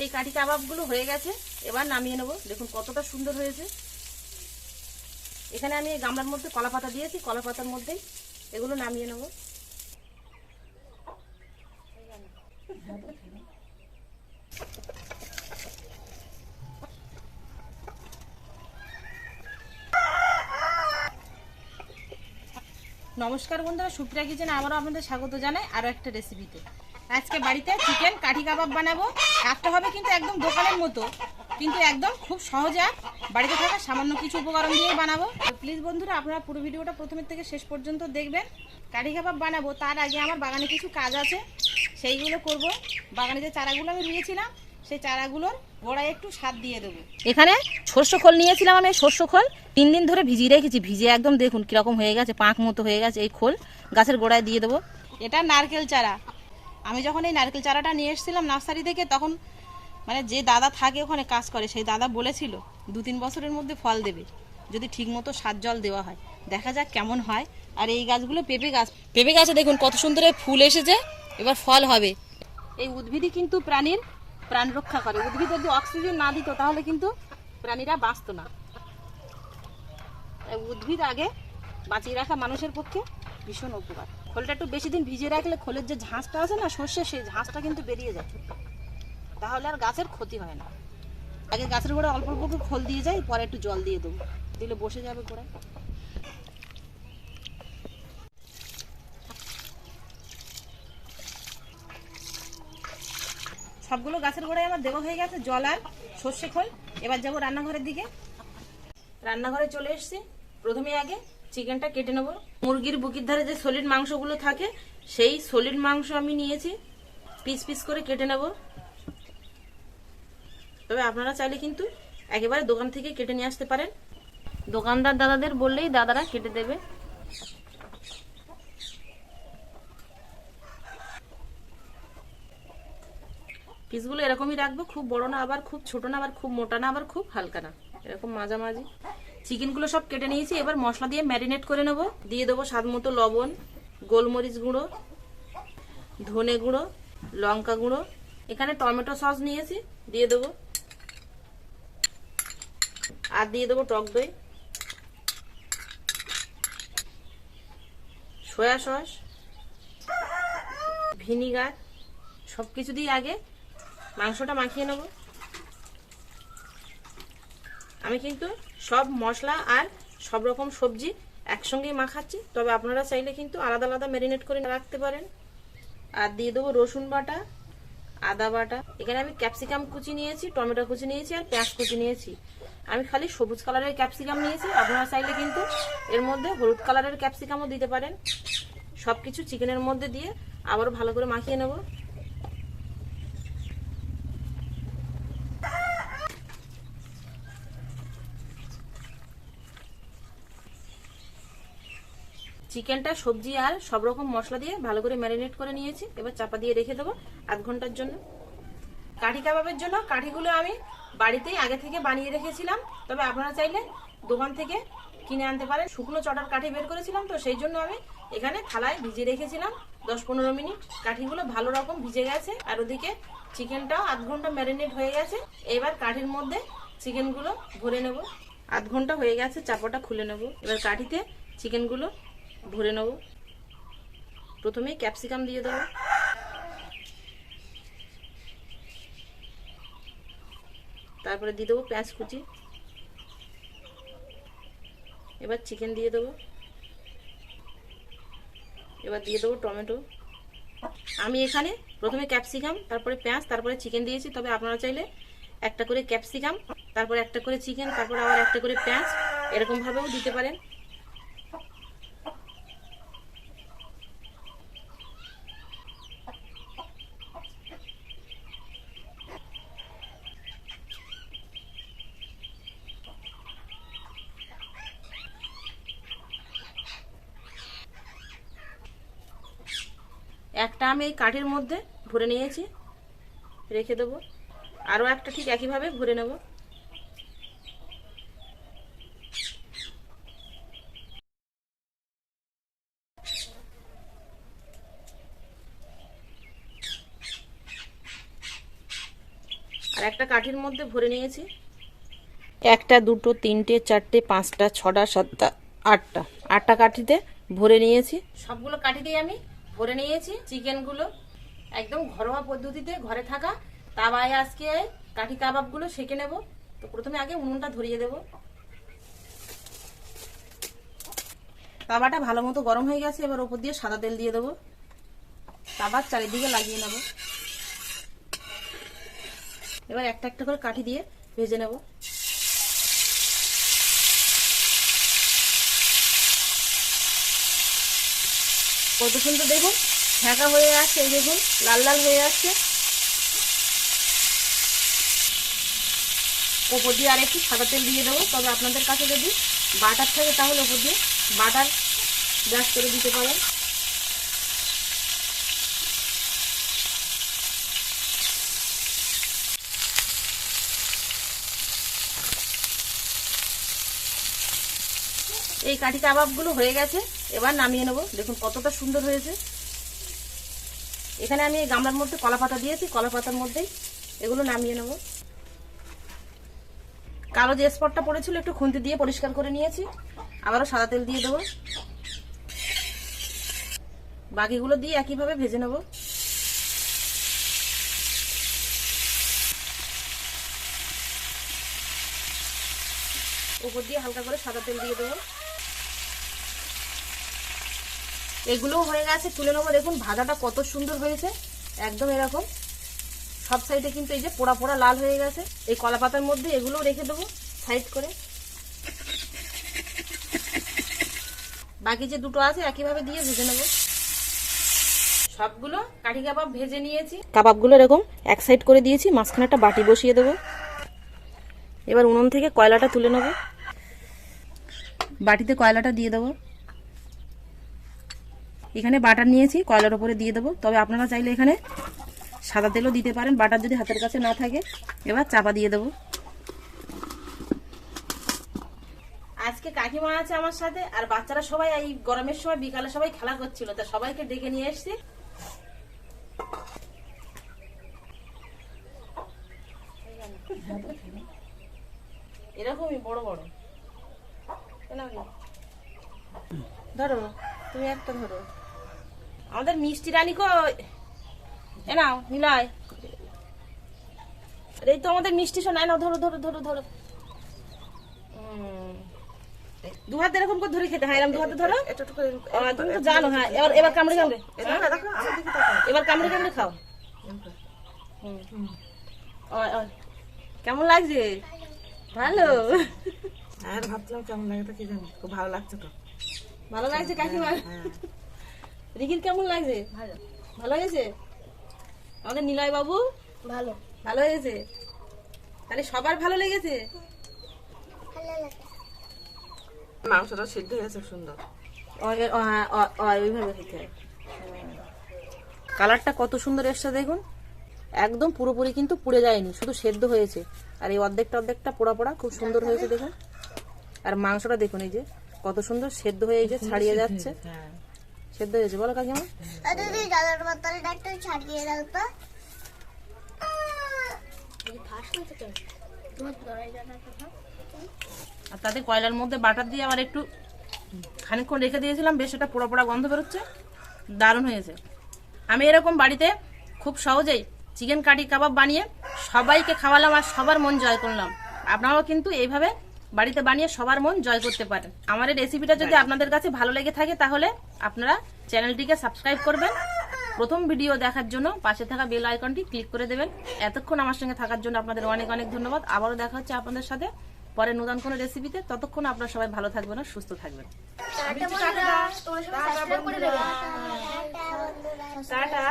এই কাঠি কাবাবগুলো হয়ে গেছে, এবার নামিয়ে নেব। দেখুন কতটা সুন্দর হয়েছে। এখানে আমি গামলার মধ্যে কলা পাতা দিয়েছি, কলা পাতার মধ্যেই এগুলো নামিয়ে নেব। নমস্কার বন্ধুরা, সুপ্রিয়া কিচেনে আবারও আপনাদের স্বাগত জানাই আরও একটা রেসিপিতে। আজকে বাড়িতে চিকেন কাঠি কাবাব বানাবো। একটা হবে কিন্তু একদম দোকানের মতো, কিন্তু একদম খুব সহজে বাড়িতে থাকা সামান্য কিছু উপকরণ দিয়েই বানাবো। তো প্লিজ বন্ধুরা, আপনারা পুরো ভিডিওটা প্রথমের থেকে শেষ পর্যন্ত দেখবেন। কাঠি কাবাব বানাবো তার আগে আমার বাগানে কিছু কাজ আছে, সেইগুলো করব। বাগানে যে চারাগুলো আমি নিয়েছিলাম সেই চারাগুলোর গোড়ায় একটু সার দিয়ে দেবো। এখানে সর্ষ খোল নিয়েছিলাম আমি, সর্ষ খোল 3 দিন ধরে ভিজিয়ে রেখেছি। ভিজিয়ে একদম দেখুন কীরকম হয়ে গেছে, পাঁক মতো হয়ে গেছে। এই খোল গাছের গোড়ায় দিয়ে দেবো। এটা নারকেল চারা। আমি যখন এই নারকেল চারাটা নিয়ে এসেছিলাম নার্সারি থেকে, তখন মানে যে দাদা থাকে ওখানে কাজ করে, সেই দাদা বলেছিল 2-3 বছরের মধ্যে ফল দেবে যদি ঠিক মতো সার জল দেওয়া হয়। দেখা যাক কেমন হয়। আর এই গাছগুলো পেঁপে গাছ। পেঁপে গাছে দেখুন কত সুন্দর ফুল এসেছে, এবার ফল হবে। এই উদ্ভিদই কিন্তু প্রাণীর প্রাণ রক্ষা করে। উদ্ভিদ যদি অক্সিজেন না দিত তাহলে কিন্তু প্রাণীরা বাঁচত না। উদ্ভিদ আগে বাঁচিয়ে রাখা মানুষের পক্ষে ভীষণ উপকার। খোলটা একটু বেশি দিন ভিজিয়ে রাখলে খোলের যে ঝাঁসটা আছে না সর্ষের, সেই ঝাঁসটা কিন্তু বেরিয়ে যায়, তাহলে আর গাছের ক্ষতি হয় না। আগে গাছের গোড়ায় অল্প অল্প করে খোল দিয়ে যাই, পরে একটু জল দিয়ে দেবো, দিলে বসে যাবে গোড়ায়। সবগুলো গাছের গোড়ায় আমার দেওয়া হয়ে গেছে জল আর সর্ষে খোল। এবার যাবো রান্নাঘরের দিকে। রান্নাঘরে চলে এসেছি। প্রথমে আগে চিকেনটা কেটে নেবো। মুরগির বুকের ধারে যে সলিড মাংসগুলো থাকে, সেই সলিড মাংস আমি নিয়েছি, পিস পিস করে কেটে নেব। তবে আপনারা চাইলে কিন্তু একেবারে দোকান থেকে কেটে নিয়ে আসতে পারেন। দোকানদার দাদাদের বললেই দাদারা কেটে দেবে। পিসগুলো এরকমই রাখবো, খুব বড় না, আবার খুব ছোট না, আবার খুব মোটা না, আবার খুব হালকা না, এরকম মাঝামাঝি। চিকেনগুলো সব কেটে নিয়েছি। এবার মশলা দিয়ে ম্যারিনেট করে নেব। দিয়ে দেবো স্বাদ মতো লবণ, গোলমরিচ গুঁড়ো, ধনে গুঁড়ো, লঙ্কা গুঁড়ো। এখানে টমেটো সস নিয়েছি, দিয়ে দেবো। আর দিয়ে দেবো টক দই, সয়া সস, ভিনিগার। সব কিছু দিয়ে আগে মাংসটা মাখিয়ে নেব। আমি কিন্তু সব মশলা আর সব রকম সবজি একসঙ্গেই মাখাচ্ছি, তবে আপনারা চাইলে কিন্তু আলাদা আলাদা ম্যারিনেট করে রাখতে পারেন। আর দিয়ে দেবো রসুন বাটা, আদা বাটা। এখানে আমি ক্যাপসিকাম কুচি নিয়েছি, টমেটো কুচি নিয়েছি, আর পেঁয়াজ কুচি নিয়েছি। আমি খালি সবুজ কালারের ক্যাপসিকাম নিয়েছি, আপনারা চাইলে কিন্তু এর মধ্যে হলুদ কালারের ক্যাপসিকামও দিতে পারেন। সবকিছু চিকেনের মধ্যে দিয়ে আবারও ভালো করে মাখিয়ে নেব। চিকেনটা সবজি আর সব রকম মশলা দিয়ে ভালো করে ম্যারিনেট করে নিয়েছি। এবার চাপা দিয়ে রেখে দেবো আধ ঘন্টার জন্য। কাঠি কাবাবের জন্য কাঠিগুলো আমি বাড়িতেই আগে থেকে বানিয়ে রেখেছিলাম, তবে আপনারা চাইলে দোকান থেকে কিনে আনতে পারেন। শুকনো চটার কাঠি বের করেছিলাম, তো সেই জন্য আমি এখানে থালায় ভিজিয়ে রেখেছিলাম 10-15 মিনিট। কাঠিগুলো ভালো রকম ভিজে গেছে, আর ওদিকে চিকেনটাও আধ ঘন্টা ম্যারিনেট হয়ে গেছে। এবার কাঠির মধ্যে চিকেনগুলো ভরে নেব। আধ ঘন্টা হয়ে গেছে, চাপাটা খুলে নেব। এবার কাঠিতে চিকেনগুলো ভরে নেব। প্রথমে ক্যাপসিকাম দিয়ে দেবো, তারপরে দিয়ে দেবো পেঁয়াজ কুচি। এবার চিকেন দিয়ে দেবো। এবার দিয়ে দেবো টমেটো। আমি এখানে প্রথমে ক্যাপসিকাম, তারপরে পেঁয়াজ, তারপরে চিকেন দিয়েছি, তবে আপনারা চাইলে একটা করে ক্যাপসিকাম, তারপরে একটা করে চিকেন, তারপরে আবার একটা করে পেঁয়াজ, এরকম ভাবেও দিতে পারেন। একটা আমি এই কাঠির মধ্যে ভরে নিয়েছি, রেখে দেবো। আরও একটা ঠিক একইভাবে ভরে নেব। আর একটা কাঠির মধ্যে ভরে নিয়েছি 1টা 2টো 3টে 4টে 5টা 6টা 7টা 8টা কাঠিতে ভরে নিয়েছি। সবগুলো কাঠি দিয়ে আমি ভরে নিয়েছি চিকেনগুলো একদম ঘরোয়া পদ্ধতিতে ঘরে থাকা তাওয়ায় আজকে কাঠি কাবাবগুলো সেঁকে নেব। তো প্রথমে আগে উনুনটা ধরিয়ে দেব। তাওয়াটা ভালো মতো গরম হয়ে গেছে, এবার উপর দিয়ে সাদা তেল দিয়ে দেবো। তাওয়ার চারিদিকে লাগিয়ে নেব। এবার একটা একটা করে কাঠি দিয়ে ভেজে নেব। কত সুন্দর দেখুন ঢাকা হয়ে আসছে, এই দেখুন লাল লাল হয়ে আসছে। ওপর দিয়ে আর একটু সাদা তেল দিয়ে দেবো। তবে আপনাদের কাছে যদি বাটার থাকে তাহলে ওপর দিয়ে বাটার ব্রাশ করে দিতে পারেন। এই কাঠি কাবাবগুলো হয়ে গেছে, এবার নামিয়ে নেব। দেখুন কতটা সুন্দর হয়েছে। এখানে আমি এই গামলার মধ্যে কলা পাতা দিয়েছি, কলা পাতার মধ্যেই এগুলো নামিয়ে নেব। কালো যে স্পটটা পড়েছিল একটু খুন্তি দিয়ে পরিষ্কার করে নিয়েছি। আবারও সাদা তেল দিয়ে দেবো। বাকিগুলো দিয়ে একইভাবে ভেজে নেব। উপর দিয়ে হালকা করে সাদা তেল দিয়ে দেবো। এগুলোও হয়ে গেছে, তুলে নেবো। দেখুন ভাজাটা কত সুন্দর হয়েছে, একদম এরকম সব সাইডে কিন্তু এই যে পোড়া পোড়া লাল হয়ে গেছে। এই কলা পাতার মধ্যে এগুলোও রেখে দেবো সাইড করে। বাকি যে দুটো আছে একইভাবে দিয়ে ভেজে নেব। সবগুলো কাঠি কাবাব ভেজে নিয়েছি। কাবাবগুলো এরকম এক সাইড করে দিয়েছি, মাঝখানে একটা বাটি বসিয়ে দেবো। এবার উনুন থেকে কয়লাটা তুলে নেব। বাটিতে কয়লাটা দিয়ে দেবো। এখানে বাটার নিয়েছি, কয়লার উপরে দিয়ে দেবো। তবে আপনারা চাইলে এখানে সাদা তেলও দিতে পারেন, বাটার যদি হাতের কাছে না থাকে। এবার চাপা দিয়ে দেবো। আজকে কাকিমা আছে আমার সাথে, আর বাচ্চারা সবাই এই গরমের সময় বিকালে সবাই খেলা করছিল, তা সবাইকে ডেকে নিয়ে এসেছি। এরকমই বড় বড় ধরো, তুমি একটা ধরো। আমাদের মিষ্টি রানী কই? এ নাও নিলয়, এই তো আমাদের মিষ্টি শোনায় না। ধরো ধরো ধরো ধরো। দু হাতে এরকম করে ধরে খেতে হয়, এরকম দু হাতে ধরো। তুমি তো জানো। হ্যাঁ, এবার কামড়ে কামড়ে, এবার কামড়ে কামড়ে খাও। কেমন লাগছে? ভালো। আর ভাবছিলাম কেমন লাগে, তো কি জানি, খুব ভালো লাগছে তো। ভালো লাগছে কাকিমা? রিকির কেমন লাগছে? ভালো হয়েছে। আমাদের নিলয় বাবু ভালো ভালো হয়েছে। তাহলে সবার ভালো লেগেছে। মাংসটা সিদ্ধ হয়েছে সুন্দর। ওইভাবে খেতে হয়। কালারটা কত সুন্দর এসছে দেখুন, একদম পুরোপুরি কিন্তু পুড়ে যায়নি, শুধু সেদ্ধ হয়েছে। আর এই অর্ধেকটা পোড়া পোড়া খুব সুন্দর হয়েছে দেখুন। আর মাংসটা দেখুন এই যে কত সুন্দর সেদ্ধ হয়ে এই যে ছাড়িয়ে যাচ্ছে। সেদ্ধ হয়েছে বলো কাকিমা? দিদি জলের বোতলটা একটু ছাড়িয়ে দাও তো। আর তাতে কয়লার মধ্যে বাটার দিয়ে আবার একটু খানিকক্ষণ রেখে দিয়েছিলাম, বেশ এটা পোড়া পোড়া গন্ধ বেরোচ্ছে, দারুণ হয়েছে। আমি এরকম বাড়িতে খুব সহজেই চিকেন কাঠি কাবাব বানিয়ে সবাইকে খাওয়ালাম আর সবার মন জয় করলাম। আপনারাও কিন্তু এইভাবে বাড়িতে বানিয়ে সবার মন জয় করতে পারেন। আমার এই রেসিপিটা যদি আপনাদের কাছে ভালো লেগে থাকে তাহলে আপনারা চ্যানেলটিকে সাবস্ক্রাইব করবেন। প্রথম ভিডিও দেখার জন্য পাশে থাকা বেল আইকনটি ক্লিক করে দেবেন। এতক্ষণ আমার সঙ্গে থাকার জন্য আপনাদের অনেক অনেক ধন্যবাদ। আবারও দেখা হচ্ছে আপনাদের সাথে পরে নতুন কোনো রেসিপিতে। ততক্ষণ আপনারা সবাই ভালো থাকবেন আর সুস্থ থাকবেন। টাটা।